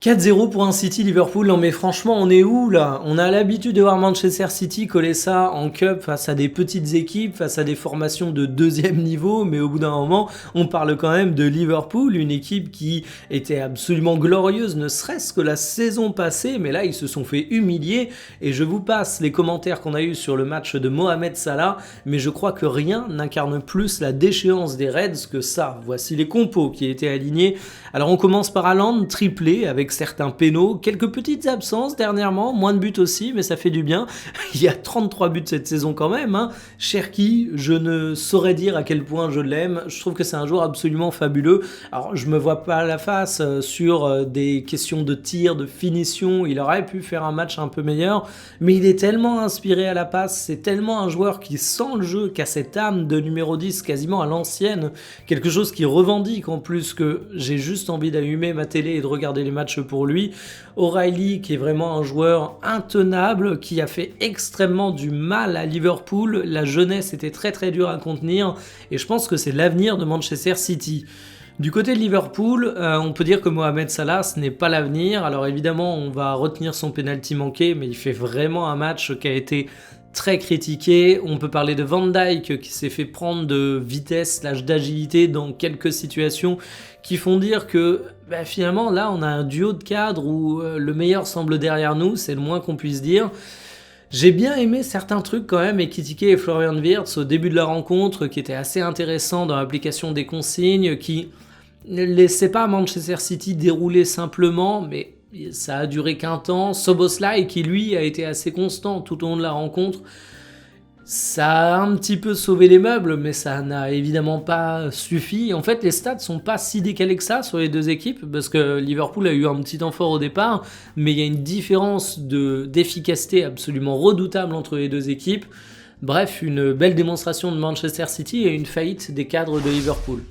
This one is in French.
4-0 pour un City-Liverpool, non mais franchement on est où là? On a l'habitude de voir Manchester City coller ça en Cup face à des petites équipes, face à des formations de deuxième niveau, mais au bout d'un moment on parle quand même de Liverpool, une équipe qui était absolument glorieuse, ne serait-ce que la saison passée, mais là ils se sont fait humilier et je vous passe les commentaires qu'on a eu sur le match de Mohamed Salah, mais je crois que rien n'incarne plus la déchéance des Reds que ça. Voici les compos qui étaient alignés. Alors on commence par Haaland, triplé avec certains pénaux, quelques petites absences dernièrement, moins de buts aussi, mais ça fait du bien. Il y a 33 buts cette saison quand même. Cherki, je ne saurais dire à quel point je l'aime. Je trouve que c'est un joueur absolument fabuleux. Alors je me vois pas à la face sur des questions de tir, de finition. Il aurait pu faire un match un peu meilleur, mais il est tellement inspiré à la passe. C'est tellement un joueur qui sent le jeu, qui a cette âme de numéro 10 quasiment à l'ancienne. Quelque chose qui revendique en plus, que j'ai juste envie d'allumer ma télé et de regarder les matchs pour lui. O'Reilly qui est vraiment un joueur intenable, qui a fait extrêmement du mal à Liverpool. La jeunesse était très très dure à contenir et je pense que c'est l'avenir de Manchester City. Du côté de Liverpool, on peut dire que Mohamed Salah, ce n'est pas l'avenir. Alors évidemment, on va retenir son penalty manqué, mais il fait vraiment un match qui a été très critiqué. On peut parler de Van Dijk qui s'est fait prendre de vitesse, d'agilité dans quelques situations qui font dire que finalement là on a un duo de cadres où le meilleur semble derrière nous, c'est le moins qu'on puisse dire. J'ai bien aimé certains trucs quand même, et Florian Wirtz au début de la rencontre, qui était assez intéressant dans l'application des consignes, qui ne laissait pas Manchester City dérouler simplement, mais ça a duré qu'un temps. Szoboszlai qui lui a été assez constant tout au long de la rencontre. Ça a un petit peu sauvé les meubles, mais ça n'a évidemment pas suffi. En fait, les stats sont pas si décalés que ça sur les deux équipes, parce que Liverpool a eu un petit temps fort au départ, mais il y a une différence d'efficacité absolument redoutable entre les deux équipes. Bref, une belle démonstration de Manchester City et une faillite des cadres de Liverpool.